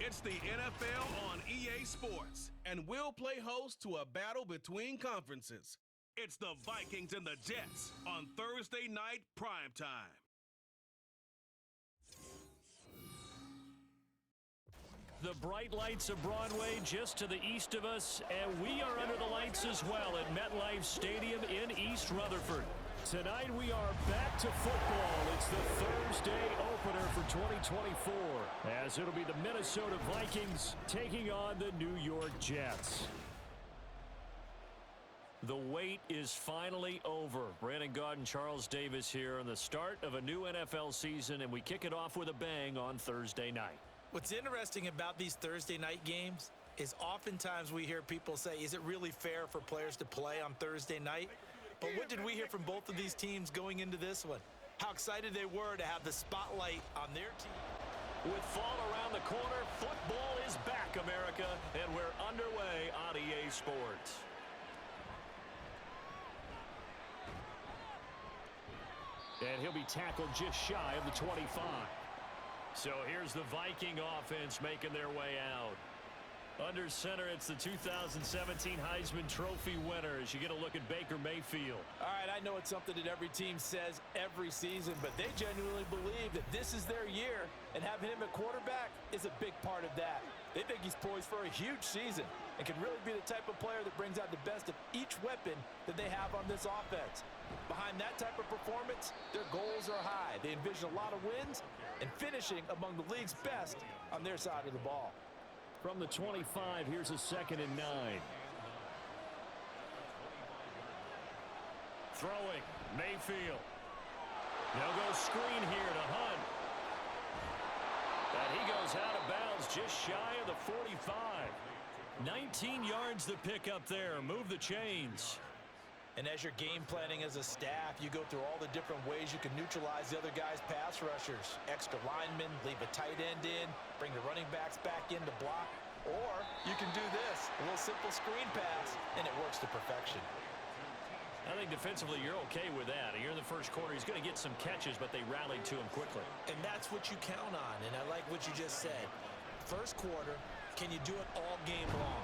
It's the NFL on EA Sports, and we'll play host to a battle between conferences. It's the Vikings and the Jets on Thursday night primetime. The bright lights of Broadway just to the east of us, and we are under the lights as well at MetLife Stadium in East Rutherford. Tonight we are back to football. It's the Thursday opener for 2024, as it'll be the Minnesota Vikings taking on the New York Jets. The wait is finally over. Brandon Gaud and Charles Davis here on the start of a new NFL season, and we kick it off with a bang on Thursday night. What's interesting about these Thursday night games is oftentimes we hear people say, is it really fair for players to play on Thursday night? But what did we hear from both of these teams going into this one? How excited they were to have the spotlight on their team. With fall around the corner, football is back, America, and we're underway on EA Sports. And he'll be tackled just shy of the 25. So here's the Viking offense making their way out. Under center, it's the 2017 Heisman Trophy winner as you get a look at Baker Mayfield. All right, I know it's something that every team says every season, but they genuinely believe that this is their year, and having him at quarterback is a big part of that. They think he's poised for a huge season and can really be the type of player that brings out the best of each weapon that they have on this offense. Behind that type of performance, their goals are high. They envision a lot of wins and finishing among the league's best on their side of the ball. From the 25, here's a 2nd and 9. Throwing, Mayfield. They'll go screen here to Hunt. And he goes out of bounds just shy of the 45. 19 yards to pick up there. Move the chains. And as you're game planning as a staff, you go through all the different ways you can neutralize the other guy's pass rushers. Extra linemen, leave a tight end in, bring the running backs back in to block. Or you can do this, a little simple screen pass, and it works to perfection. I think defensively you're okay with that. Here in the first quarter, he's going to get some catches, but they rallied to him quickly. And that's what you count on, and I like what you just said. First quarter, can you do it all game long?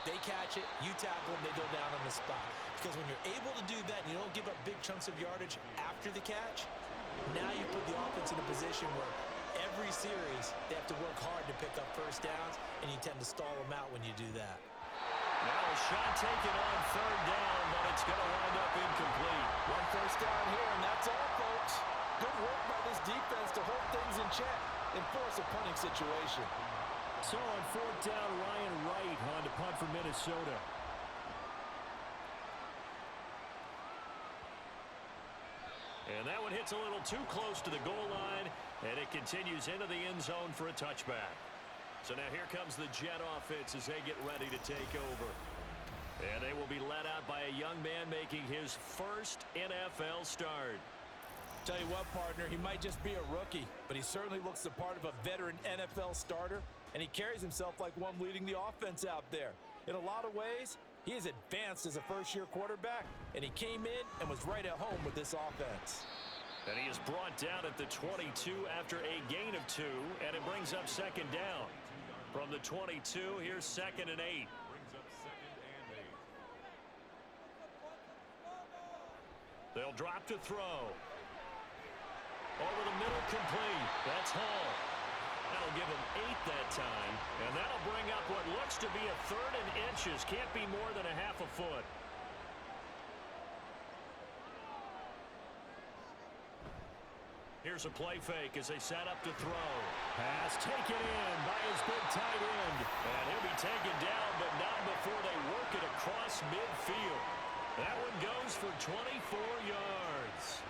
They catch it, you tackle them, they go down on the spot. Because when you're able to do that and you don't give up big chunks of yardage after the catch, now you put the offense in a position where every series they have to work hard to pick up first downs, and you tend to stall them out when you do that. Now a shot taken on 3rd down, but it's going to wind up incomplete. One first down here, and that's all, folks. Good work by this defense to hold things in check and force a punting situation. So on 4th down, Ryan Wright on to punt for Minnesota. And that one hits a little too close to the goal line, and it continues into the end zone for a touchback. So now here comes the Jet offense as they get ready to take over. And they will be led out by a young man making his first NFL start. Tell you what, partner, he might just be a rookie, but he certainly looks the part of a veteran NFL starter, and he carries himself like one leading the offense out there. In a lot of ways, he is advanced as a first-year quarterback, and he came in and was right at home with this offense. And he is brought down at the 22 after a gain of 2, and it brings up 2nd down. From the 22, here's 2nd and 8. They'll drop to throw. Over the middle, complete. That's Hall. That'll give him 8 that time, and that'll bring up what looks to be a 3rd and inches. Can't be more than a half a foot. Here's a play fake as they set up to throw. Pass taken in by his big tight end. And he'll be taken down, but not before they work it across midfield. That one goes for 24 yards.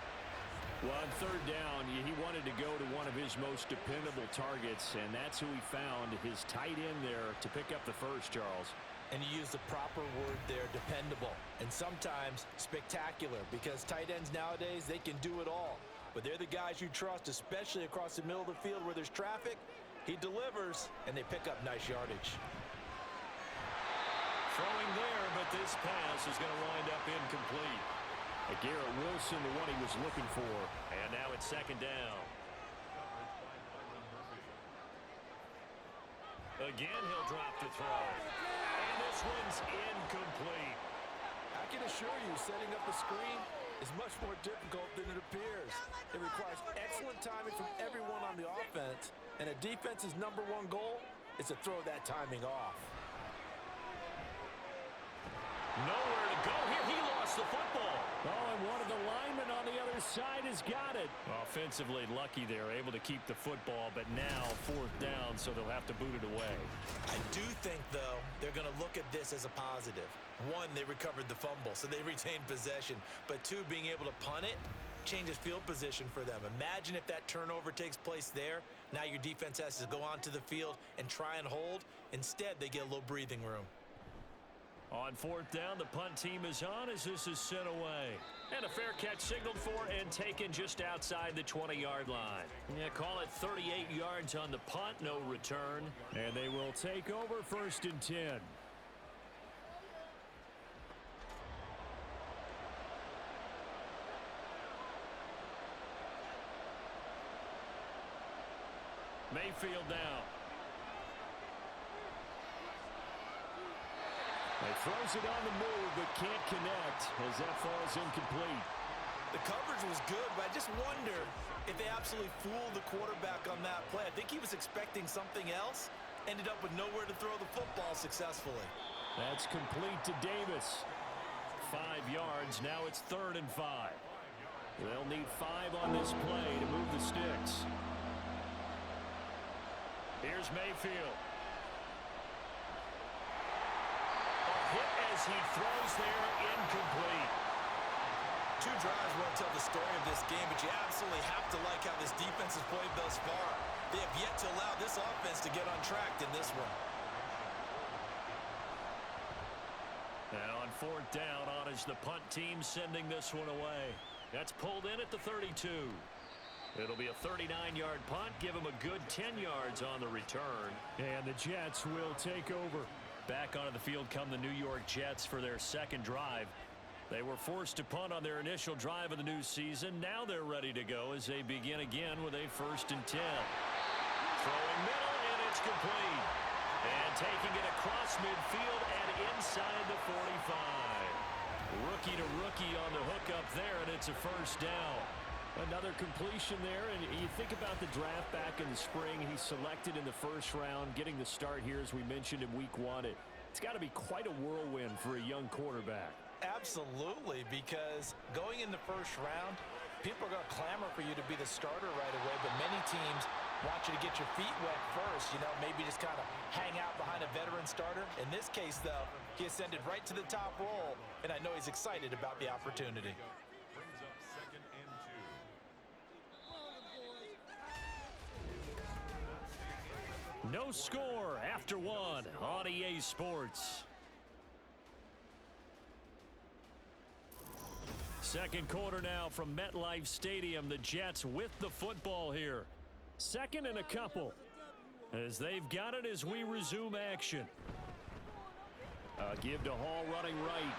Well, on 3rd down, he wanted to go to one of his most dependable targets, and that's who he found, his tight end there, to pick up the first, Charles. And you use the proper word there, dependable, and sometimes spectacular, because tight ends nowadays, they can do it all. But they're the guys you trust, especially across the middle of the field where there's traffic. He delivers, and they pick up nice yardage. Throwing there, but this pass is going to wind up incomplete. Garrett Wilson, the one he was looking for. And now it's 2nd down. Again, he'll drop to throw. And this one's incomplete. I can assure you, setting up a screen is much more difficult than it appears. It requires excellent timing from everyone on the offense, and a defense's #1 goal is to throw that timing off. Nowhere to go here. He lost the football. Oh, and one of the linemen on the other side has got it. Offensively lucky they're able to keep the football, but now 4th down, so they'll have to boot it away. I do think, though, they're going to look at this as a positive. 1, they recovered the fumble, so they retained possession. But 2, being able to punt it changes field position for them. Imagine if that turnover takes place there. Now your defense has to go onto the field and try and hold. Instead, they get a little breathing room. On 4th down, the punt team is on as this is sent away. And a fair catch signaled for and taken just outside the 20-yard line. Yeah, call it 38 yards on the punt, no return. And they will take over 1st and 10. Mayfield now. He throws it on the move, but can't connect as that falls incomplete. The coverage was good, but I just wonder if they absolutely fooled the quarterback on that play. I think he was expecting something else. Ended up with nowhere to throw the football successfully. That's complete to Davis. 5 yards. Now it's 3rd and 5. They'll need 5 on this play to move the sticks. Here's Mayfield. Hit as he throws there, incomplete. 2 drives won't tell the story of this game, but you absolutely have to like how this defense has played thus far. They have yet to allow this offense to get on track in this one. Now on 4th down, on is the punt team sending this one away. That's pulled in at the 32. It'll be a 39-yard punt, give him a good 10 yards on the return. And the Jets will take over. Back onto the field come the New York Jets for their 2nd drive. They were forced to punt on their initial drive of the new season. Now they're ready to go as they begin again with a 1st and 10. Throwing middle, and it's complete. And taking it across midfield and inside the 45. Rookie to rookie on the hook up there, and it's a 1st down. Another completion there, and you think about the draft back in the spring. He's selected in the 1st round, getting the start here, as we mentioned, in week 1. It's got to be quite a whirlwind for a young quarterback. Absolutely, because going in the 1st round, people are going to clamor for you to be the starter right away, but many teams want you to get your feet wet first, maybe just kind of hang out behind a veteran starter. In this case, though, he ascended right to the top role, and I know he's excited about the opportunity. No score after 1 on EA Sports. 2nd quarter now from MetLife Stadium. The Jets with the football here. 2nd and a couple as they've got it as we resume action. Give to Hall running right.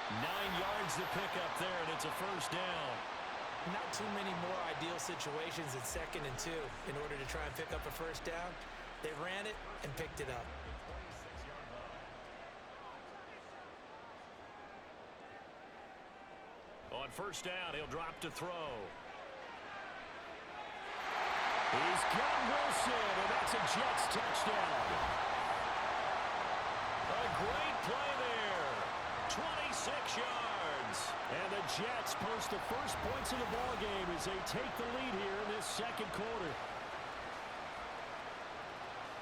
9 yards to pick up there, and it's a 1st down. Not too many more ideal situations in 2nd and 2 in order to try and pick up a 1st down. They ran it and picked it up. On 1st down, he'll drop to throw. He's got Wilson, and that's a Jets touchdown. A great play there. 26 yards. And the Jets post the first points of the ballgame as they take the lead here in this 2nd quarter.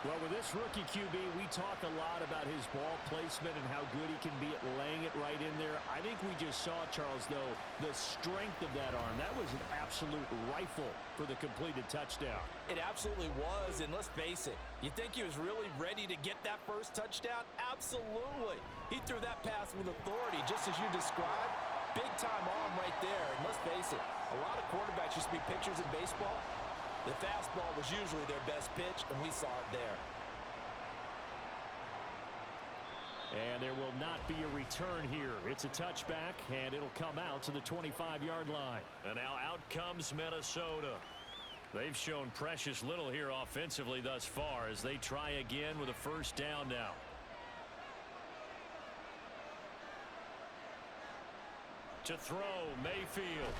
Well, with this rookie QB, we talk a lot about his ball placement and how good he can be at laying it right in there. I think we just saw, Charles, though, the strength of that arm. That was an absolute rifle for the completed touchdown. It absolutely was, and let's face it, you think he was really ready to get that first touchdown? Absolutely. He threw that pass with authority, just as you described. Big-time arm right there, and let's face it, a lot of quarterbacks used to be pitchers in baseball. The fastball was usually their best pitch, and we saw it there. And there will not be a return here. It's a touchback, and it'll come out to the 25-yard line. And now out comes Minnesota. They've shown precious little here offensively thus far as they try again with a first down now. To throw, Mayfield.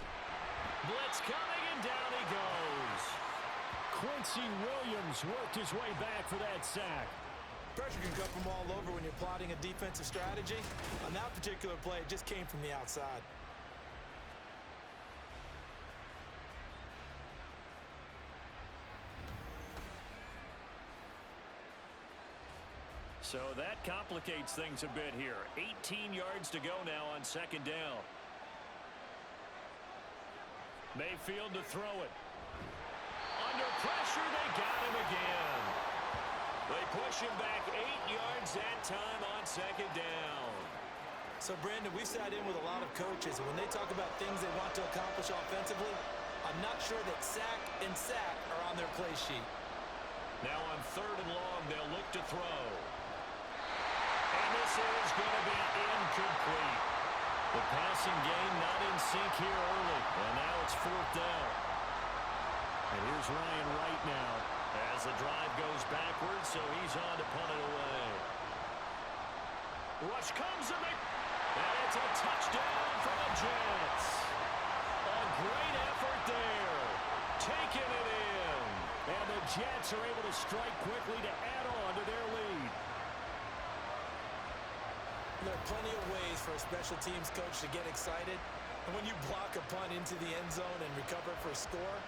Blitz coming, and down he goes. Quincy Williams worked his way back for that sack. Pressure can come from all over when you're plotting a defensive strategy. On that particular play, it just came from the outside. So that complicates things a bit here. 18 yards to go now on second down. Mayfield to throw it. Under pressure, they got him again. They push him back 8 yards that time on second down. So, Brandon, we sat in with a lot of coaches, and when they talk about things they want to accomplish offensively, I'm not sure that sack and sack are on their play sheet. Now on third and long, they'll look to throw. And this is going to be incomplete. The passing game not in sync here early, and now it's fourth down. And here's Ryan Wright now as the drive goes backwards, so he's on to punt it away. Rush comes, and it's a touchdown for the Jets. A great effort there, taking it in. And the Jets are able to strike quickly to add on to their lead. There are plenty of ways for a special teams coach to get excited. And when you block a punt into the end zone and recover for a score,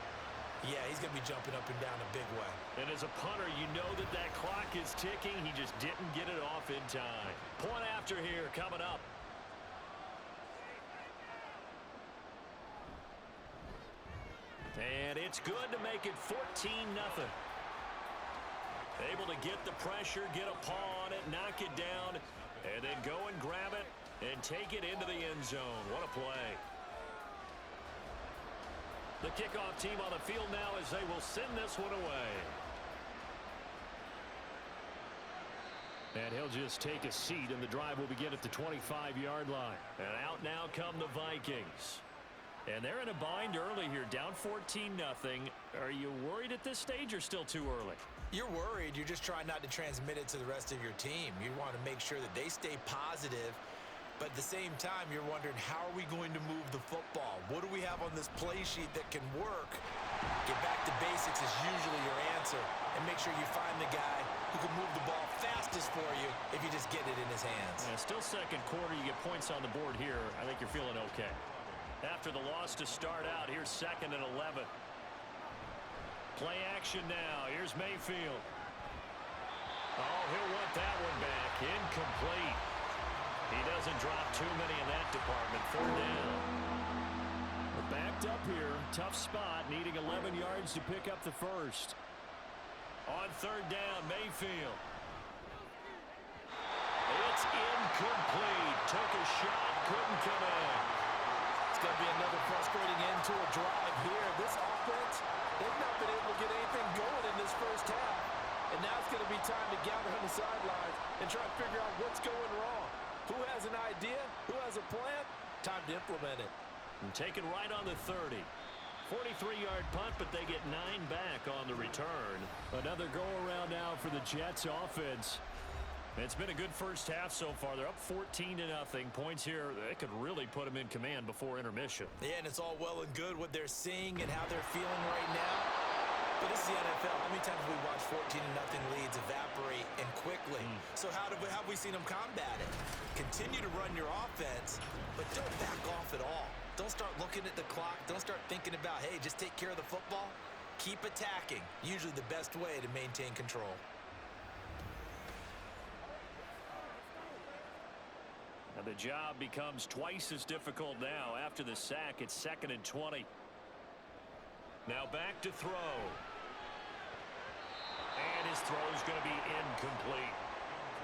yeah, he's going to be jumping up and down a big way. And as a punter, you know that that clock is ticking. He just didn't get it off in time. Point after here coming up. And it's good to make it 14-0. Able to get the pressure, get a paw on it, knock it down, and then go and grab it and take it into the end zone. What a play. The kickoff team on the field now as they will send this one away. And he'll just take a seat, and the drive will begin at the 25-yard line. And out now come the Vikings. And they're in a bind early here, down 14-0. Are you worried at this stage or still too early? You're worried. You're just trying not to transmit it to the rest of your team. You want to make sure that they stay positive. But at the same time, you're wondering, how are we going to move the football? What do we have on this play sheet that can work? Get back to basics is usually your answer. And make sure you find the guy who can move the ball fastest for you if you just get it in his hands. Yeah, still second quarter. You get points on the board here. I think you're feeling okay. After the loss to start out, here's 2nd and 11. Play action now. Here's Mayfield. Oh, he'll want that one back. Incomplete. He doesn't drop too many in that department. 4th down. We're backed up here. Tough spot. Needing 11 yards to pick up the first. On 3rd down, Mayfield. It's incomplete. Took a shot. Couldn't come in. It's going to be another frustrating end to a drive here. This offense, they've not been able to get anything going in this first half. And now it's going to be time to gather on the sidelines and try to figure out what's going wrong. Who has an idea? Who has a plan? Time to implement it. And taken right on the 30. 43-yard punt, but they get 9 back on the return. Another go-around now for the Jets offense. It's been a good first half so far. They're up 14-0. Points here, they could really put them in command before intermission. Yeah, and it's all well and good what they're seeing and how they're feeling right now. But this is the NFL. How many times have we watched 14-0 leads evaporate and quickly? So how have we seen them combat it? Continue to run your offense, but don't back off at all. Don't start looking at the clock. Don't start thinking about, hey, just take care of the football. Keep attacking. Usually the best way to maintain control. Now the job becomes twice as difficult now. After the sack, it's 2nd and 20. Now back to throw. And his throw is going to be incomplete.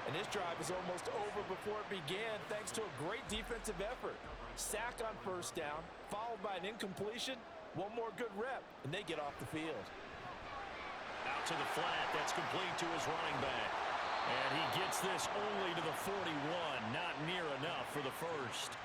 And this drive is almost over before it began thanks to a great defensive effort. Sack on 1st down, followed by an incompletion. One more good rep, and they get off the field. Out to the flat. That's complete to his running back. And he gets this only to the 41. Not near enough for the first.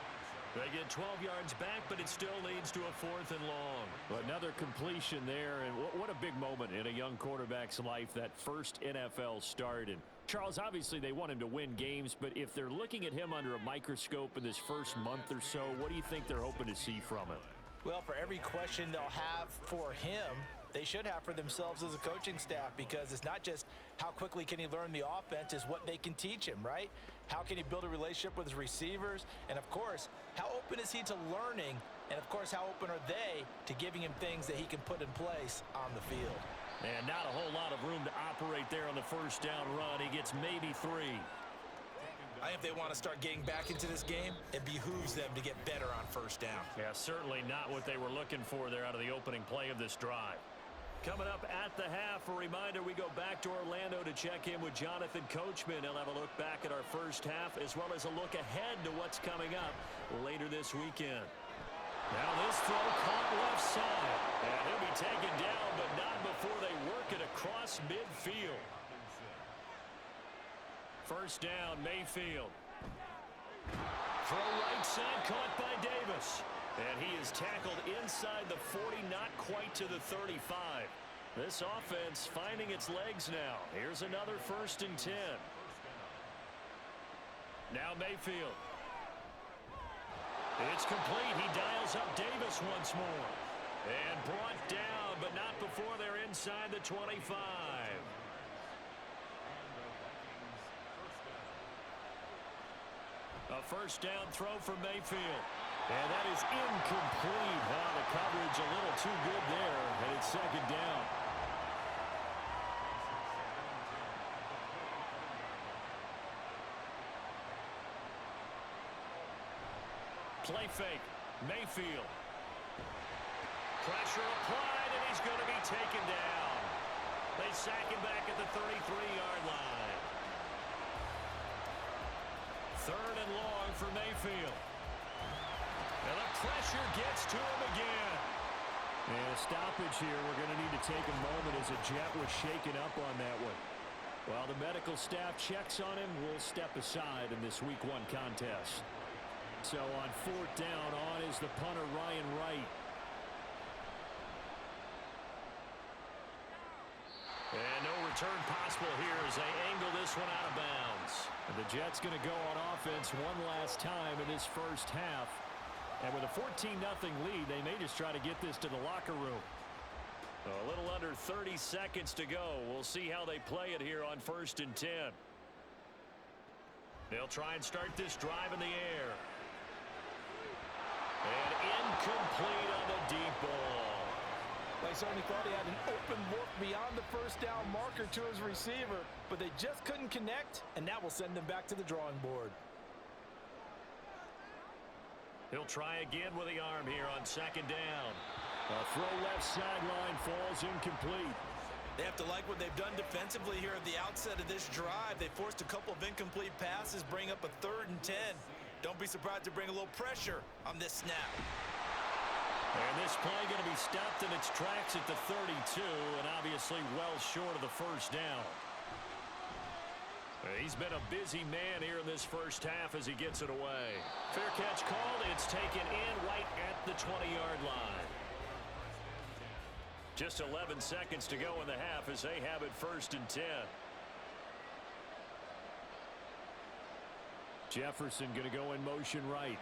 They get 12 yards back, but it still leads to a 4th and long. Another completion there, and what a big moment in a young quarterback's life, that first NFL start. And Charles, obviously they want him to win games, but if they're looking at him under a microscope in this first month or so, what do you think they're hoping to see from him? Well, for every question they'll have for him, they should have for themselves as a coaching staff, because it's not just how quickly can he learn the offense, it's what they can teach him, right? How can he build a relationship with his receivers? And, of course, how open is he to learning? And, of course, how open are they to giving him things that he can put in place on the field? And not a whole lot of room to operate there on the first down run. He gets maybe 3. I think if they want to start getting back into this game, it behooves them to get better on first down. Yeah, certainly not what they were looking for there out of the opening play of this drive. Coming up at the half, a reminder, we go back to Orlando to check in with Jonathan Coachman. He'll have a look back at our first half as well as a look ahead to what's coming up later this weekend. Now this throw caught left side. And he'll be taken down, but not before they work it across midfield. First down, Mayfield. Throw right side, caught by Davis. And he is tackled inside the 40, not quite to the 35. This offense finding its legs now. Here's another 1st and 10. Now Mayfield. It's complete. He dials up Davis once more. And brought down, but not before they're inside the 25. A first down throw for Mayfield. And that is incomplete. The coverage a little too good there, and it's 2nd down. Play fake. Mayfield. Pressure applied, and he's going to be taken down. They sack him back at the 33-yard line. 3rd and long for Mayfield. And the pressure gets to him again. And a stoppage here. We're going to need to take a moment as a jet was shaken up on that one. While the medical staff checks on him, we'll step aside in this Week 1 contest. So on 4th down, on is the punter, Ryan Wright. And no return possible here as they angle this one out of bounds. And the Jets going to go on offense one last time in this first half. And with a 14-0 lead, they may just try to get this to the locker room. A little under 30 seconds to go. We'll see how they play it here on 1st and 10. They'll try and start this drive in the air. And incomplete on the deep ball. They certainly thought he had an open look beyond the first down marker to his receiver, but they just couldn't connect, and that will send them back to the drawing board. He'll try again with the arm here on 2nd down. A throw left sideline falls incomplete. They have to like what they've done defensively here at the outset of this drive. They forced a couple of incomplete passes, bring up a 3rd and 10. Don't be surprised to bring a little pressure on this snap. And this play going to be stopped in its tracks at the 32, and obviously well short of the first down. He's been a busy man here in this first half as he gets it away. Fair catch called. It's taken in right at the 20-yard line. Just 11 seconds to go in the half as they have it 1st and 10. Jefferson going to go in motion right.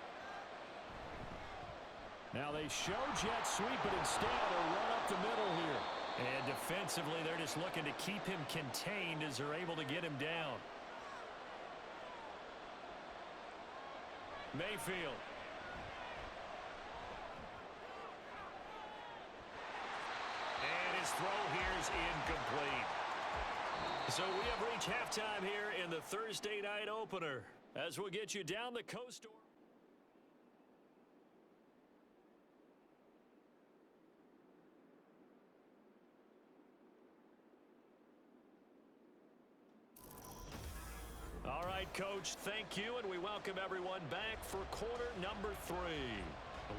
Now they show jet sweep, but instead a run up the middle here. And defensively, they're just looking to keep him contained as they're able to get him down. Mayfield. And his throw here is incomplete. So we have reached halftime here in the Thursday night opener as we'll get you down the coast. All right, Coach, thank you, and we welcome everyone back for quarter number 3.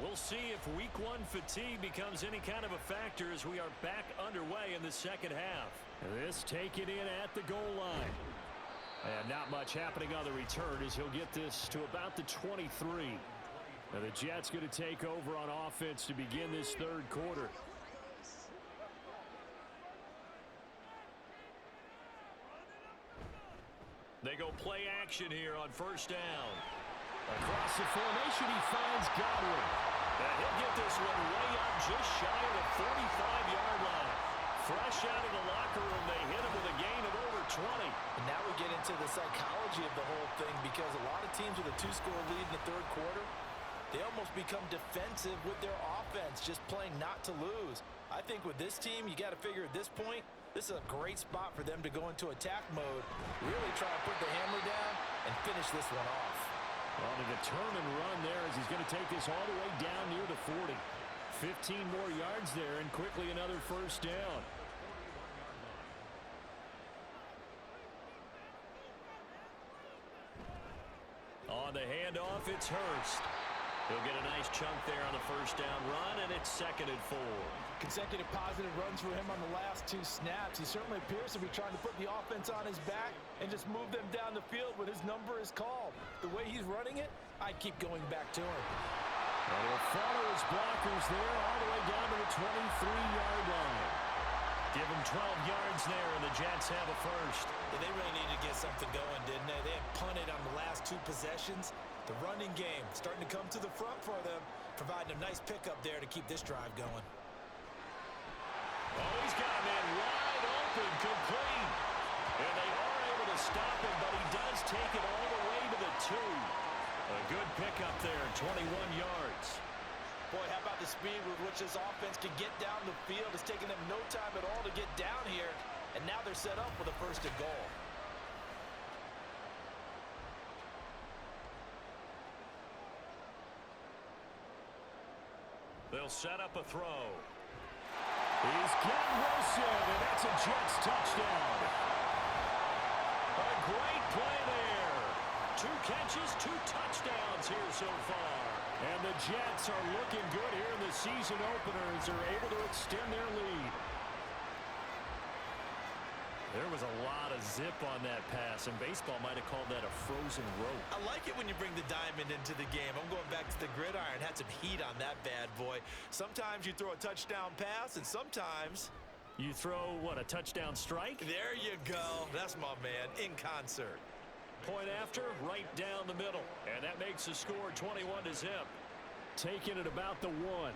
We'll see if Week 1 fatigue becomes any kind of a factor as we are back underway in the second half. This taken in at the goal line. And not much happening on the return as he'll get this to about the 23. Now the Jets going to take over on offense to begin this third quarter. They go play action here on first down. Across the formation, he finds Godwin. And he'll get this one way up just shy of the 45-yard line. Fresh out of the locker room, they hit him with a gain of over 20. And now we get into the psychology of the whole thing, because a lot of teams with a 2-score lead in the third quarter, they almost become defensive with their offense, just playing not to lose. I think with this team, you got to figure at this point, this is a great spot for them to go into attack mode, really try to put the hammer down and finish this one off. On a determined run there as he's going to take this all the way down near the 40. 15 more yards there and quickly another first down. On the handoff, it's Hurst. He'll get a nice chunk there on the first down run, and it's 2nd and 4. Consecutive positive runs for him on the last 2 snaps. He certainly appears to be trying to put the offense on his back and just move them down the field when his number is called. The way he's running it, I keep going back to him. And he'll follow his blockers there all the way down to the 23-yard line. Give him 12 yards there, and the Jets have a first. Yeah, they really needed to get something going, didn't they? They had punted on the last 2 possessions. The running game starting to come to the front for them, providing a nice pickup there to keep this drive going. Oh, he's got a man wide open, complete. And they are able to stop him, but he does take it all the way to the 2. A good pickup there, 21 yards. Boy, how about the speed with which this offense can get down the field? It's taking them no time at all to get down here, and now they're set up with a 1st and goal. They'll set up a throw. He's got Wilson, and that's a Jets touchdown. A great play there. 2 catches, 2 touchdowns here so far. And the Jets are looking good here in the season opener as they're able to extend their lead. There was a lot of zip on that pass, and baseball might have called that a frozen rope. I like it when you bring the diamond into the game. I'm going back to the gridiron. Had some heat on that bad boy. Sometimes you throw a touchdown pass, and sometimes you throw, what, a touchdown strike? There you go. That's my man, in concert. Point after, right down the middle. And that makes the score 21-0. Taking it about the 1.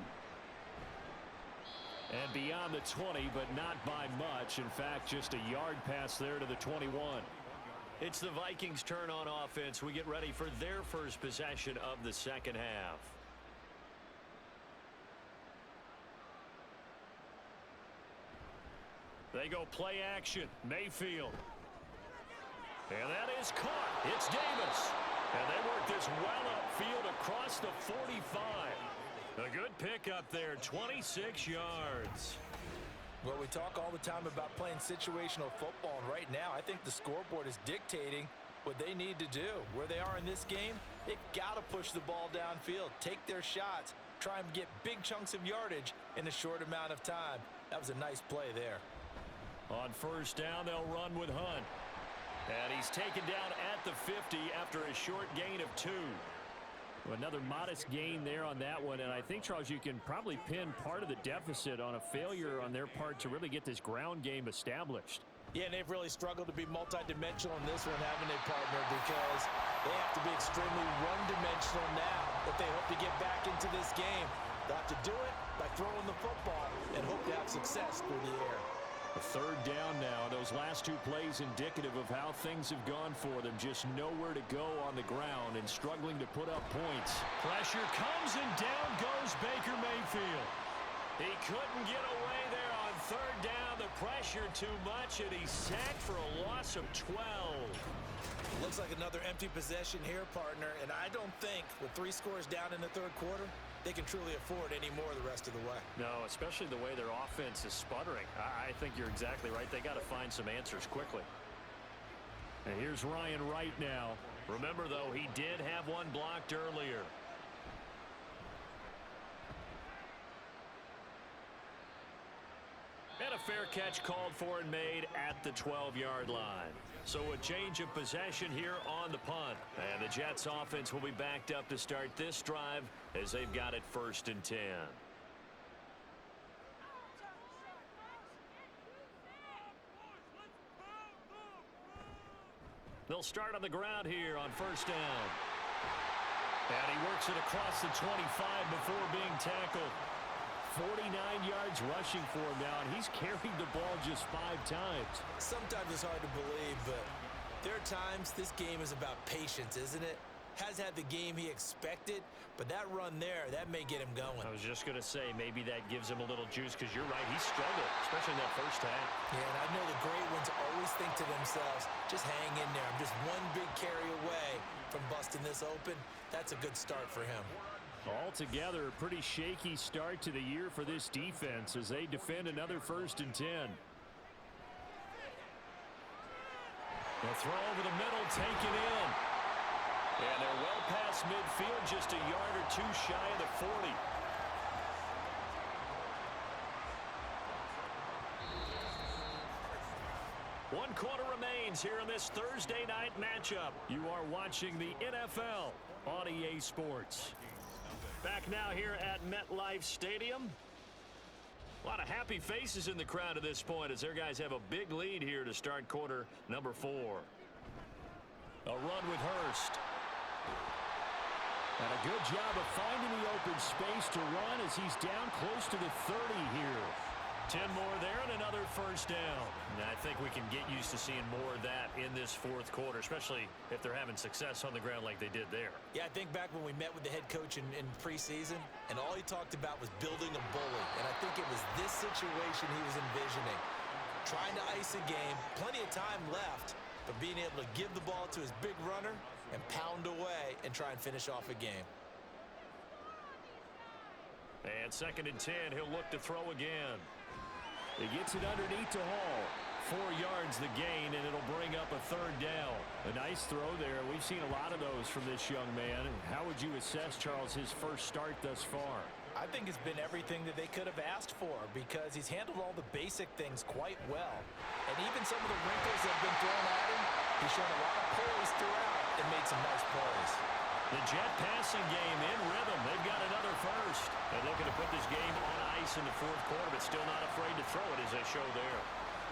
And beyond the 20, but not by much. In fact, just a yard pass there to the 21. It's the Vikings' turn on offense. We get ready for their first possession of the second half. They go play action. Mayfield. And that is caught. It's Davis. And they work this well upfield across the 45. A good pickup there, 26 yards. Well, we talk all the time about playing situational football, and right now I think the scoreboard is dictating what they need to do. Where they are in this game, they've got to push the ball downfield, take their shots, try and get big chunks of yardage in a short amount of time. That was a nice play there. On first down, they'll run with Hunt. And he's taken down at the 50 after a short gain of 2. Another modest gain there on that one, and I think, Charles, you can probably pin part of the deficit on a failure on their part to really get this ground game established. Yeah, and they've really struggled to be multidimensional in this one, haven't they, partner? Because they have to be extremely one-dimensional now if they hope to get back into this game. They'll have to do it by throwing the football and hope to have success through the air. A third down now. Those last 2 plays indicative of how things have gone for them. Just nowhere to go on the ground and struggling to put up points. Pressure comes and down goes Baker Mayfield. He couldn't get away there on third down. The pressure too much, and he's sacked for a loss of 12. Looks like another empty possession here, partner, and I don't think with 3 scores down in the third quarter, they can truly afford any more the rest of the way. No, especially the way their offense is sputtering. I think you're exactly right. They got to find some answers quickly. And here's Ryan Wright now. Remember, though, he did have one blocked earlier. And a fair catch called for and made at the 12-yard line. So a change of possession here on the punt. And the Jets offense will be backed up to start this drive as they've got it 1st and 10. They'll start on the ground here on 1st down. And he works it across the 25 before being tackled. 49 yards rushing for him now, and he's carried the ball just 5 times. Sometimes it's hard to believe, but there are times this game is about patience, isn't it? Has had the game he expected, but that run there, that may get him going. I was just going to say, maybe that gives him a little juice, because you're right, he struggled, especially in that first half. Yeah, and I know the great ones always think to themselves, just hang in there. I'm just one big carry away from busting this open. That's a good start for him. Altogether, a pretty shaky start to the year for this defense as they defend another 1st and 10. They'll throw over the middle, taken in. And they're well past midfield, just a yard or two shy of the 40. One quarter remains here in this Thursday night matchup. You are watching the NFL on EA Sports. Back now here at MetLife Stadium. A lot of happy faces in the crowd at this point as their guys have a big lead here to start quarter number 4. A run with Hurst. And a good job of finding the open space to run as he's down close to the 30 here. 10 more there and another 1st down. And I think we can get used to seeing more of that in this 4th quarter, especially if they're having success on the ground like they did there. Yeah, I think back when we met with the head coach in preseason, and all he talked about was building a bully. And I think it was this situation he was envisioning. Trying to ice a game, plenty of time left, but being able to give the ball to his big runner and pound away and try and finish off a game. And 2nd and 10, he'll look to throw again. He gets it underneath to Hall. 4 yards the gain, and it'll bring up a 3rd down. A nice throw there. We've seen a lot of those from this young man. How would you assess, Charles, his first start thus far? I think it's been everything that they could have asked for because he's handled all the basic things quite well. And even some of the wrinkles that have been thrown at him, he's shown a lot of poise throughout and made some nice plays. The Jet passing game in rhythm. They've got another 1st. They're looking to put this game on ice in the 4th quarter, but still not afraid to throw it as they show there.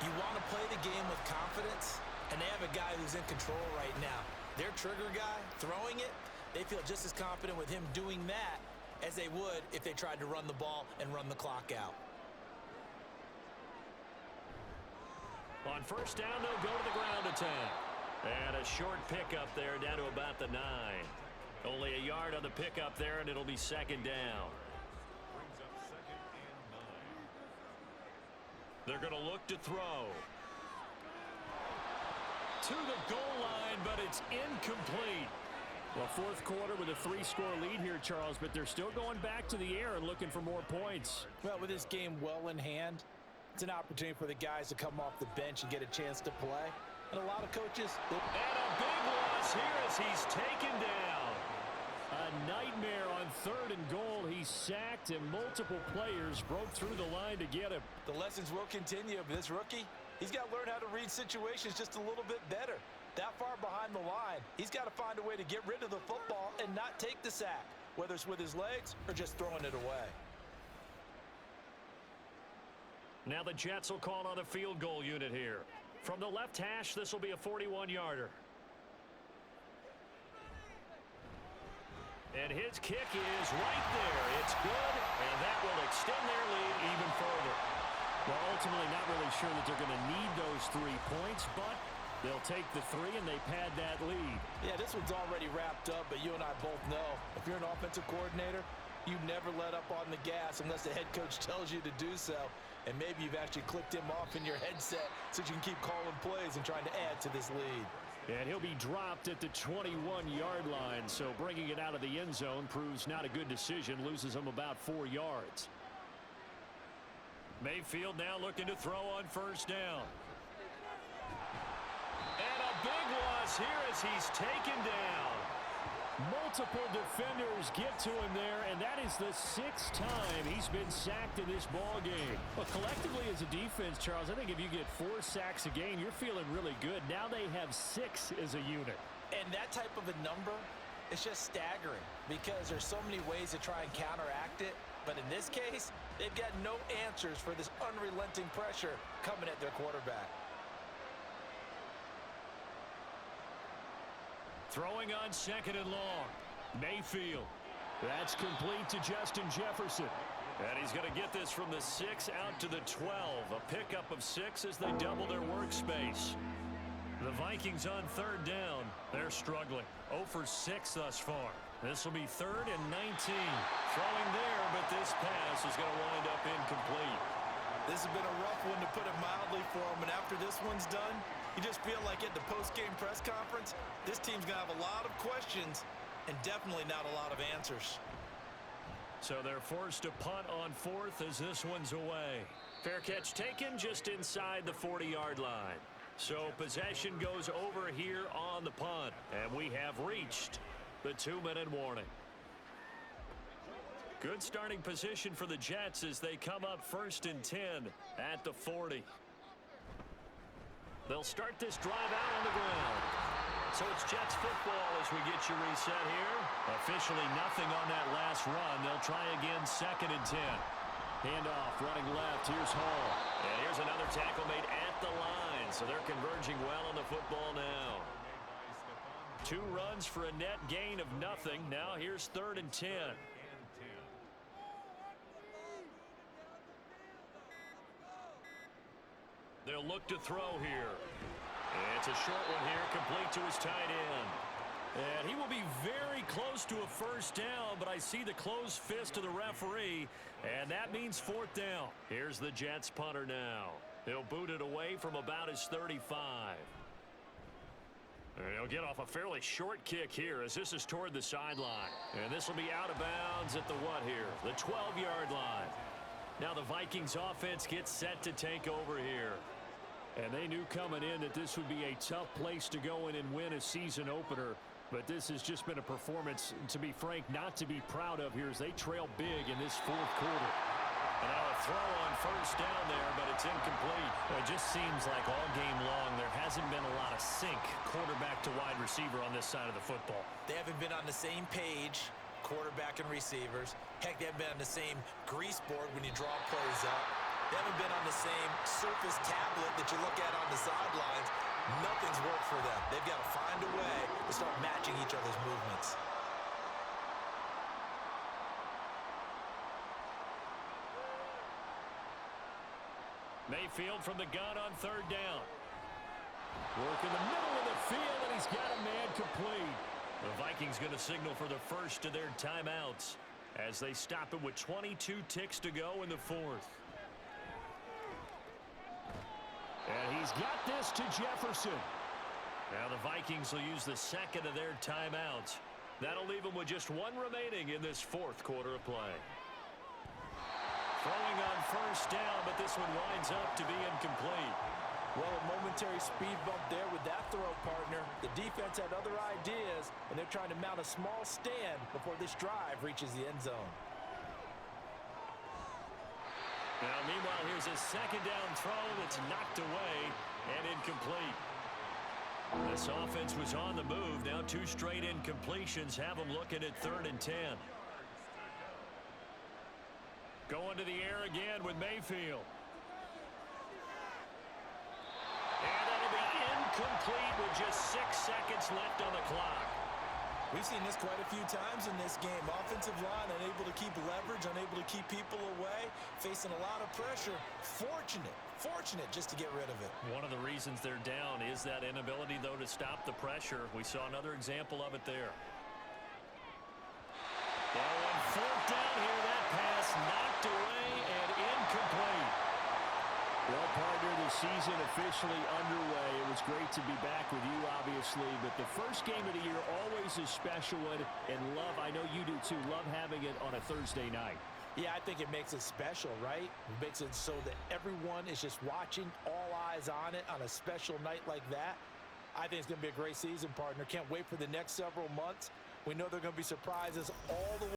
You want to play the game with confidence, and they have a guy who's in control right now. Their trigger guy, throwing it, they feel just as confident with him doing that as they would if they tried to run the ball and run the clock out. On 1st down, they'll go to the ground attack. And a short pickup there down to about the 9. Only a yard on the pickup there, and it'll be 2nd down. They're going to look to throw. To the goal line, but it's incomplete. Well, 4th quarter with a 3-score lead here, Charles, but they're still going back to the air and looking for more points. Well, with this game well in hand, it's an opportunity for the guys to come off the bench and get a chance to play. And a lot of coaches... And a big loss here as he's taken down. A nightmare on 3rd and goal. He's sacked, and multiple players broke through the line to get him. The lessons will continue, but this rookie, he's got to learn how to read situations just a little bit better. That far behind the line, he's got to find a way to get rid of the football and not take the sack, whether it's with his legs or just throwing it away. Now the Jets will call on a field goal unit here. From the left hash, this will be a 41-yarder. And his kick is right there. It's good, and that will extend their lead even further. Well, ultimately, not really sure that they're going to need those 3 points, but they'll take the 3, and they pad that lead. Yeah, this one's already wrapped up, but you and I both know if you're an offensive coordinator, you never let up on the gas unless the head coach tells you to do so. And maybe you've actually clicked him off in your headset so you can keep calling plays and trying to add to this lead. And he'll be dropped at the 21-yard line, so bringing it out of the end zone proves not a good decision, loses him about 4 yards. Mayfield now looking to throw on 1st down. And a big loss here as he's taken down. Multiple defenders get to him there, and that is the 6th time he's been sacked in this ball game. Well, collectively as a defense, Charles, I think if you get 4 sacks a game, you're feeling really good. Now they have 6 as a unit. And that type of a number, it's just staggering because there's so many ways to try and counteract it. But in this case, they've got no answers for this unrelenting pressure coming at their quarterback. Throwing on 2nd and long. Mayfield. That's complete to Justin Jefferson. And he's going to get this from the 6 out to the 12. A pickup of 6 as they double their workspace. The Vikings on 3rd down. They're struggling. 0 for 6 thus far. This will be 3rd and 19. Throwing there, but this pass is going to wind up incomplete. This has been a rough one, to put it mildly, for him. And after this one's done, you just feel like at the post-game press conference, this team's going to have a lot of questions and definitely not a lot of answers. So they're forced to punt on 4th as this one's away. Fair catch taken just inside the 40-yard line. So possession goes over here on the punt, and we have reached the 2-minute warning. Good starting position for the Jets as they come up 1st and 10 at the 40. They'll start this drive out on the ground. So it's Jets football as we get you reset here. Officially nothing on that last run. They'll try again 2nd and 10. Handoff running left. Here's Hall. And here's another tackle made at the line. So they're converging well on the football now. 2 runs for a net gain of nothing. Now here's 3rd and 10. They'll look to throw here. It's a short one here, complete to his tight end. And he will be very close to a 1st down, but I see the closed fist of the referee, and that means 4th down. Here's the Jets punter now. He'll boot it away from about his 35. And he'll get off a fairly short kick here as this is toward the sideline. And this will be out of bounds at the what here? The 12-yard line. Now the Vikings offense gets set to take over here. And they knew coming in that this would be a tough place to go in and win a season opener. But this has just been a performance, to be frank, not to be proud of here as they trail big in this 4th quarter. And now a throw on 1st down there, but it's incomplete. It just seems like all game long there hasn't been a lot of sync quarterback to wide receiver on this side of the football. They haven't been on the same page, quarterback and receivers. Heck, they haven't been on the same grease board when you draw plays up. They haven't been on the same surface tablet that you look at on the sidelines. Nothing's worked for them. They've got to find a way to start matching each other's movements. Mayfield from the gun on 3rd down. Work in the middle of the field, and he's got a man complete. The Vikings going to signal for the first of their timeouts as they stop it with 22 ticks to go in the 4th. And he's got this to Jefferson. Now the Vikings will use the 2nd of their timeouts. That'll leave them with just 1 remaining in this 4th quarter of play. Throwing on 1st down, but this one winds up to be incomplete. Well, a momentary speed bump there with that throw, partner. The defense had other ideas, and they're trying to mount a small stand before this drive reaches the end zone. Now, meanwhile, here's a 2nd down throw that's knocked away and incomplete. This offense was on the move. Now 2 straight incompletions have them looking at 3rd and 10. Going to the air again with Mayfield. And that'll be incomplete with just 6 seconds left on the clock. We've seen this quite a few times in this game. Offensive line unable to keep leverage, unable to keep people away, facing a lot of pressure. Fortunate just to get rid of it. One of the reasons they're down is that inability, though, to stop the pressure. We saw another example of it there. Well, on 4th down here, that pass knocked away and incomplete. Well, partner, the season officially underway. It was great to be back with you, obviously, but the first game of the year always a special one, and I know you do too, love having it on a Thursday night. Yeah, I think it makes it special, right? It makes it so that everyone is just watching, all eyes on it on a special night like that. I think it's going to be a great season, partner. Can't wait for the next several months. We know there are going to be surprises all the way.